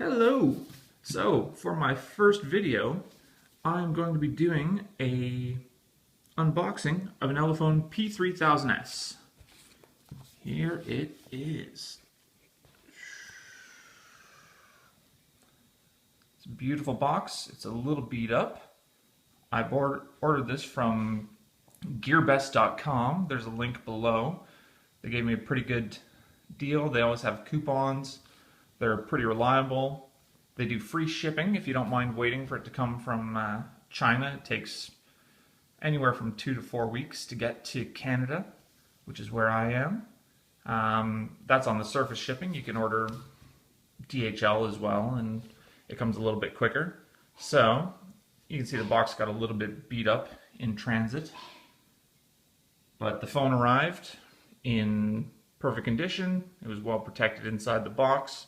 Hello! So, for my first video, I'm going to be doing a unboxing of an Elephone P3000s. Here it is. It's a beautiful box. It's a little beat up. I ordered this from gearbest.com. There's a link below. They gave me a pretty good deal. They always have coupons. They're pretty reliable. They do free shipping if you don't mind waiting for it to come from China. It takes anywhere from 2 to 4 weeks to get to Canada, which is where I am. That's on the surface shipping. You can order DHL as well, and it comes a little bit quicker. So you can see the box got a little bit beat up in transit, but the phone arrived in perfect condition. It was well protected inside the box.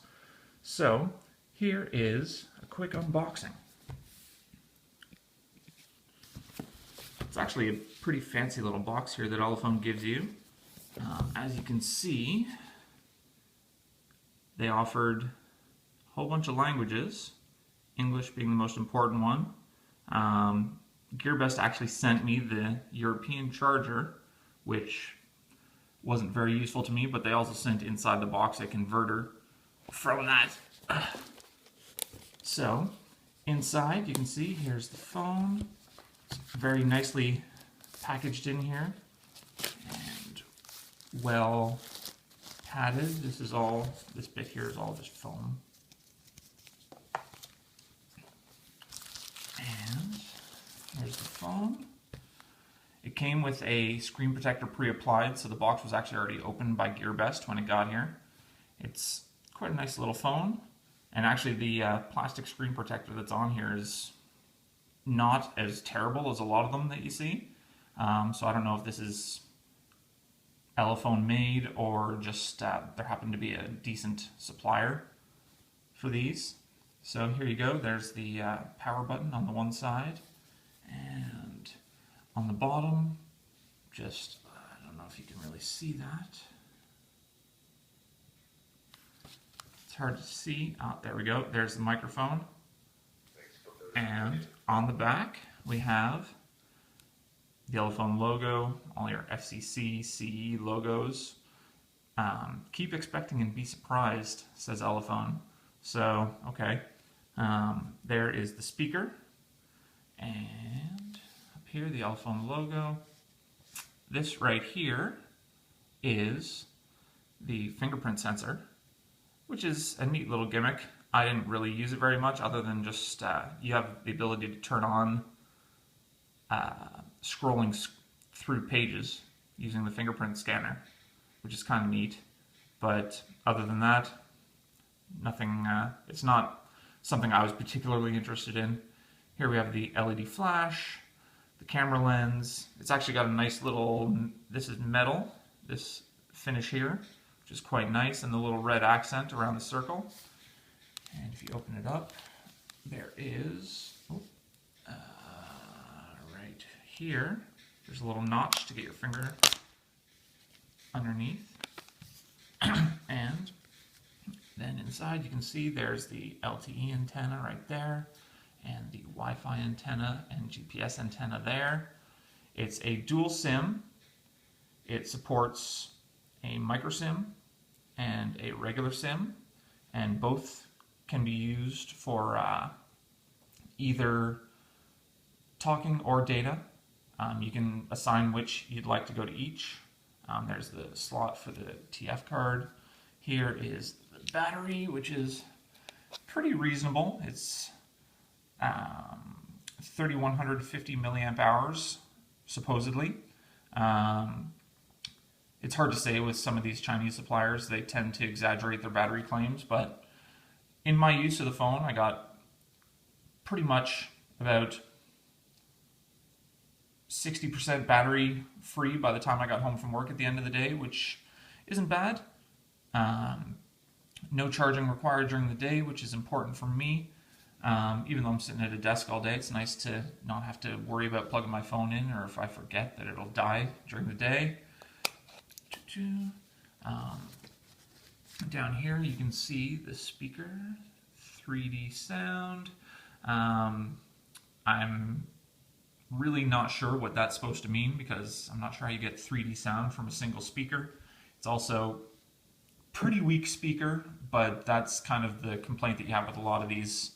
So here is a quick unboxing. It's actually a pretty fancy little box here that Elephone gives you. As you can see, they offered a whole bunch of languages, English being the most important one. GearBest actually sent me the European charger, which wasn't very useful to me, but they also sent inside the box a converter from that. So, inside you can see here's the phone. It's very nicely packaged in here and well padded. This bit here is all just foam. And here's the phone. It came with a screen protector pre-applied, so the box was actually already opened by GearBest when it got here. It's quite a nice little phone, and actually the plastic screen protector that's on here is not as terrible as a lot of them that you see. So I don't know if this is Elephone made or just there happened to be a decent supplier for these. So here you go, there's the power button on the one side, and on the bottom, just, I don't know if you can really see that. It's hard to see. Oh, there we go. There's the microphone. And on the back, we have the Elephone logo, all your FCC, CE logos. Keep expecting and be surprised, says Elephone. So, okay. There is the speaker. And up here, the Elephone logo. This right here is the fingerprint sensor, which is a neat little gimmick. I didn't really use it very much other than just you have the ability to turn on scrolling through pages using the fingerprint scanner, which is kind of neat. But other than that, nothing. It's not something I was particularly interested in. Here we have the LED flash, the camera lens. It's actually got a nice little, this is metal, this finish here, which is quite nice, and the little red accent around the circle. And if you open it up, there is, right here, there's a little notch to get your finger underneath. And then inside you can see there's the LTE antenna right there, and the Wi-Fi antenna and GPS antenna there. It's a dual SIM. It supports a micro SIM and a regular SIM, and both can be used for either talking or data. You can assign which you'd like to go to each. There's the slot for the TF card. Here is the battery, which is pretty reasonable. It's 3,150 milliamp hours, supposedly. It's hard to say with some of these Chinese suppliers. They tend to exaggerate their battery claims, but in my use of the phone, I got pretty much about 60% battery free by the time I got home from work at the end of the day, which isn't bad. No charging required during the day, which is important for me. Even though I'm sitting at a desk all day, it's nice to not have to worry about plugging my phone in, or if I forget that it'll die during the day. Down here you can see the speaker 3D sound. I'm really not sure what that's supposed to mean because I'm not sure how you get 3D sound from a single speaker. It's also pretty weak speaker, but that's kind of the complaint that you have with a lot of these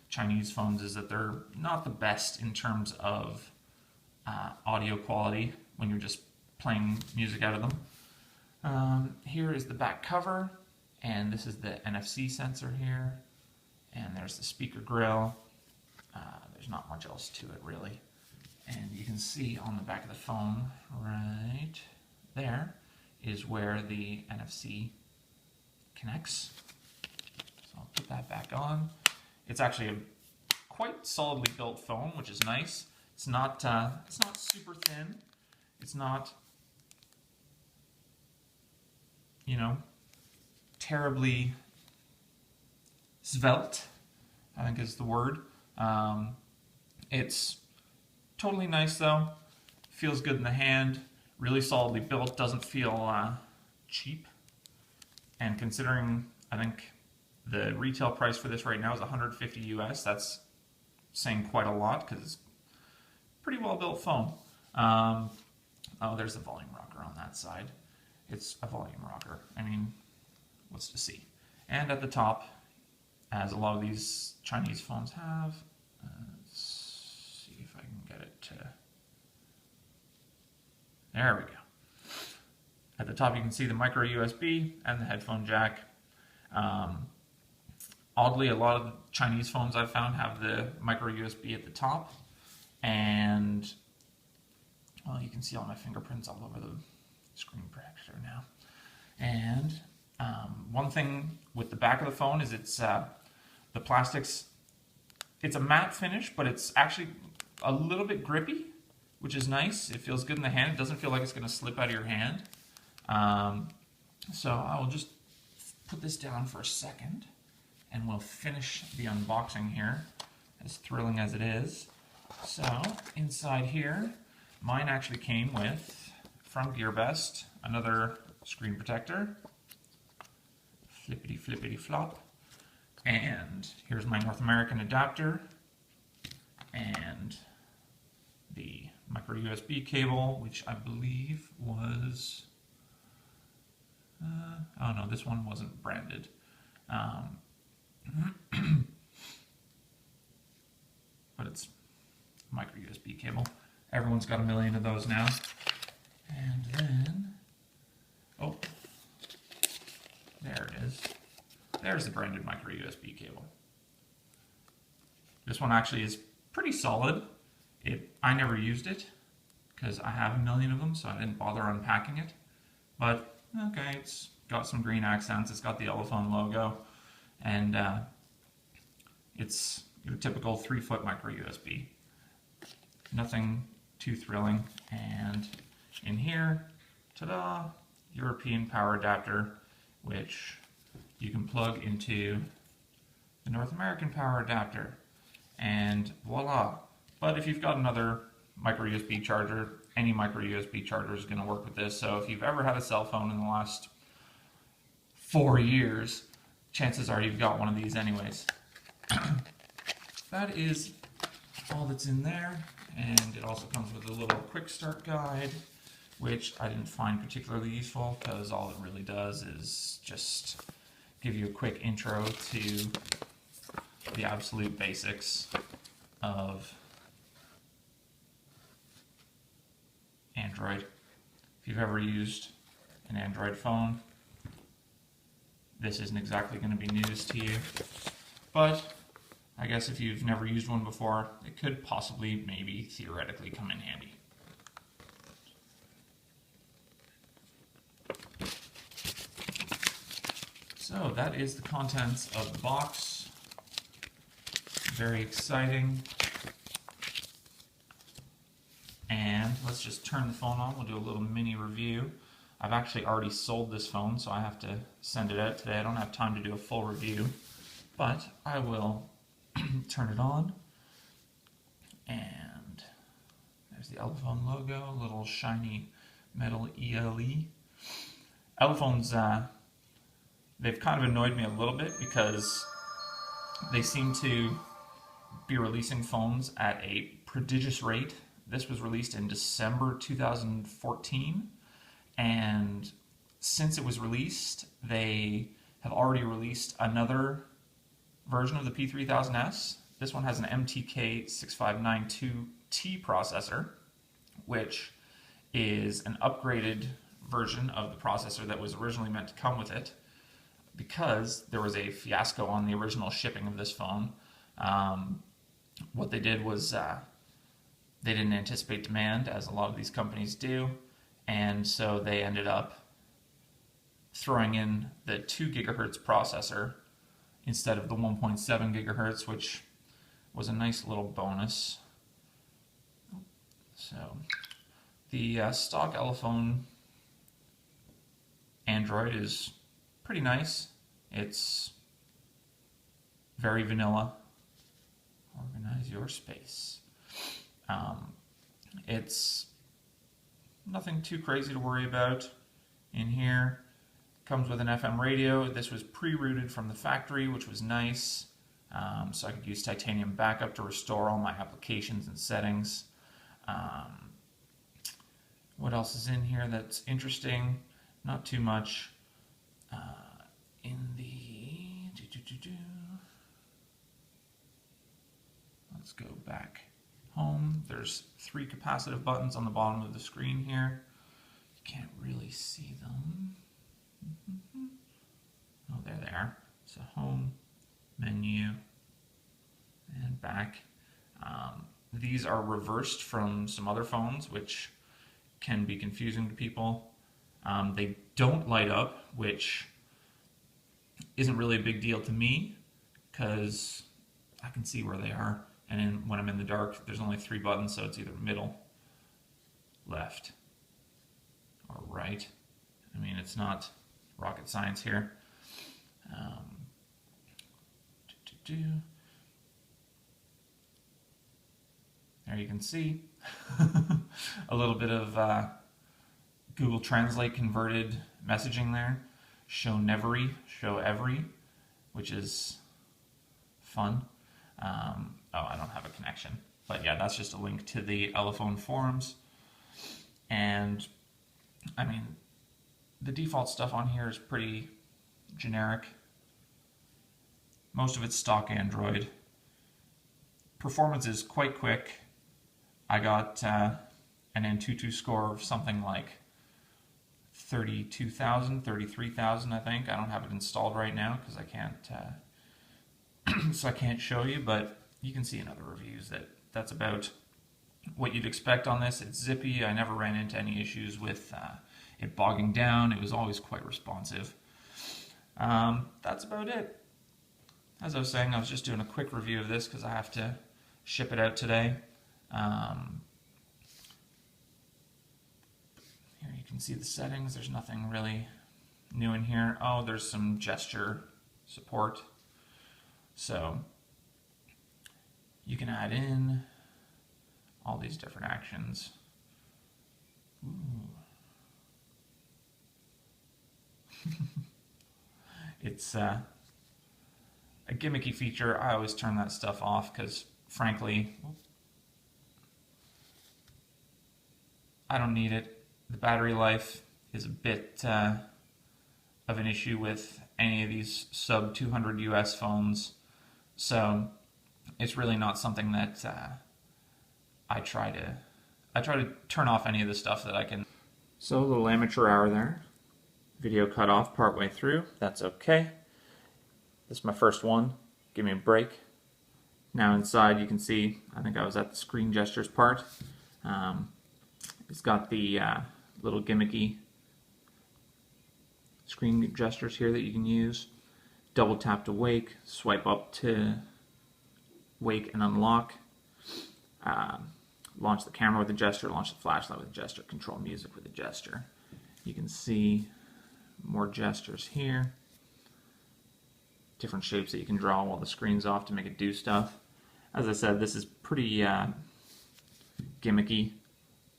Chinese phones, is that they're not the best in terms of audio quality when you're just playing music out of them. Here is the back cover, and this is the NFC sensor here, and there's the speaker grill. There's not much else to it really, and you can see on the back of the phone right there is where the NFC connects. So I'll put that back on. It's actually a quite solidly built phone, which is nice. It's not super thin. It's not, you know, terribly svelte, I think is the word. It's totally nice though. Feels good in the hand. Really solidly built. Doesn't feel cheap. And considering, I think the retail price for this right now is $150 US. That's saying quite a lot because it's a pretty well built phone. Oh, there's the volume rocker on that side. It's a volume rocker. I mean, what's to see? And at the top, as a lot of these Chinese phones have, let's see if I can get it to... There we go. At the top you can see the micro USB and the headphone jack. Oddly, a lot of the Chinese phones I've found have the micro USB at the top, and well, you can see all my fingerprints all over the screen protector now. And one thing with the back of the phone is it's the plastics. It's a matte finish, but it's actually a little bit grippy, which is nice. It feels good in the hand. It doesn't feel like it's going to slip out of your hand. So I will just put this down for a second, and we'll finish the unboxing here, as thrilling as it is. So inside here, mine actually came with, from GearBest, another screen protector, flippity flippity flop, and here's my North American adapter, and the micro USB cable, which I believe was, oh no, this one wasn't branded. But it's micro USB cable. Everyone's got a million of those now. And then, oh, there it is. There's the branded micro USB cable. This one actually is pretty solid. I never used it because I have a million of them, so I didn't bother unpacking it. But okay, it's got some green accents. It's got the Elephone logo, and it's your typical 3-foot micro USB. Nothing too thrilling. And in here, ta-da, European power adapter, which you can plug into the North American power adapter, and voila. But if you've got another micro USB charger, any micro USB charger is going to work with this. So if you've ever had a cell phone in the last 4 years, chances are you've got one of these anyways. That is all that's in there, and it also comes with a little quick start guide, which I didn't find particularly useful because all it really does is just give you a quick intro to the absolute basics of Android. If you've ever used an Android phone, this isn't exactly going to be news to you, but I guess if you've never used one before, it could possibly, maybe, theoretically come in handy. So that is the contents of the box. Very exciting. And let's just turn the phone on. We'll do a little mini review. I've actually already sold this phone, so I have to send it out today. I don't have time to do a full review, but I will turn it on. And there's the Elephone logo, a little shiny metal ELE. Elephones, they've kind of annoyed me a little bit because They seem to be releasing phones at a prodigious rate. This was released in December 2014, and since it was released, they have already released another version of the P3000s. This one has an MT6592T processor, which is an upgraded version of the processor that was originally meant to come with it, because there was a fiasco on the original shipping of this phone. What they did was they didn't anticipate demand, as a lot of these companies do, and so they ended up throwing in the 2 gigahertz processor instead of the 1.7 gigahertz, which was a nice little bonus. So the stock Elephone Android is pretty nice. It's very vanilla. Organize your space. It's nothing too crazy to worry about in here. Comes with an FM radio. This was pre-routed from the factory, which was nice. So I could use Titanium Backup to restore all my applications and settings. What else is in here that's interesting? Not too much. In the... Let's go back home. There's 3 capacitive buttons on the bottom of the screen here. You can't really see them. Oh, there they are. So home, menu, and back. These are reversed from some other phones, which can be confusing to people. They don't light up, which isn't really a big deal to me, because I can see where they are. And when I'm in the dark, there's only 3 buttons, so it's either middle, left, or right. I mean, it's not rocket science here. There you can see a little bit of Google Translate converted messaging there. Show every, which is fun. Oh, I don't have a connection. But yeah, that's just a link to the Elephone forums. And, I mean, the default stuff on here is pretty generic. Most of it's stock Android. Performance is quite quick. I got an Antutu score of something like 32,000, 33,000, I think. I don't have it installed right now because I can't, so I can't show you, but you can see in other reviews that that's about what you'd expect on this. It's zippy. I never ran into any issues with it bogging down. It was always quite responsive. That's about it. As I was saying, I was just doing a quick review of this because I have to ship it out today. Here you can see the settings. There's nothing really new in here. Oh, there's some gesture support. So you can add in all these different actions. Ooh. It's a gimmicky feature. I always turn that stuff off because, frankly, I don't need it. The battery life is a bit of an issue with any of these sub 200 US phones, so it's really not something that I try to turn off any of the stuff that I can. So a little amateur hour there. Video cut off partway through. That's okay. This is my first one. Give me a break. Now inside you can see, I think I was at the screen gestures part. It's got the little gimmicky screen gestures here that you can use. Double tap to wake, swipe up to wake and unlock. Launch the camera with a gesture, launch the flashlight with a gesture, control music with a gesture. You can see more gestures here. Different shapes that you can draw while the screen's off to make it do stuff. As I said, this is pretty gimmicky.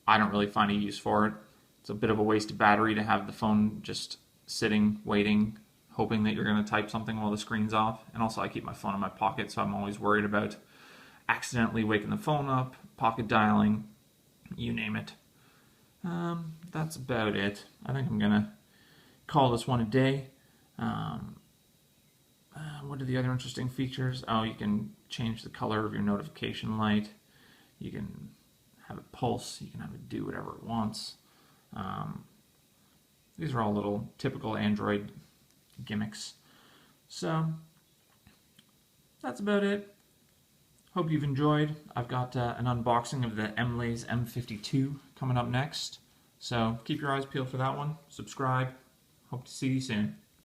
I don't really find a use for it. It's a bit of a waste of battery to have the phone just sitting, waiting hoping that you're going to type something while the screen's off. And also I keep my phone in my pocket, so I'm always worried about accidentally waking the phone up, pocket dialing, you name it. That's about it. I think I'm going to call this one a day. What are the other interesting features? Oh, you can change the color of your notification light. You can have it pulse. You can have it do whatever it wants. These are all little typical Android gimmicks. So, that's about it. Hope you've enjoyed. I've got an unboxing of the Emlaze M52 coming up next. So, keep your eyes peeled for that one. Subscribe. Hope to see you soon.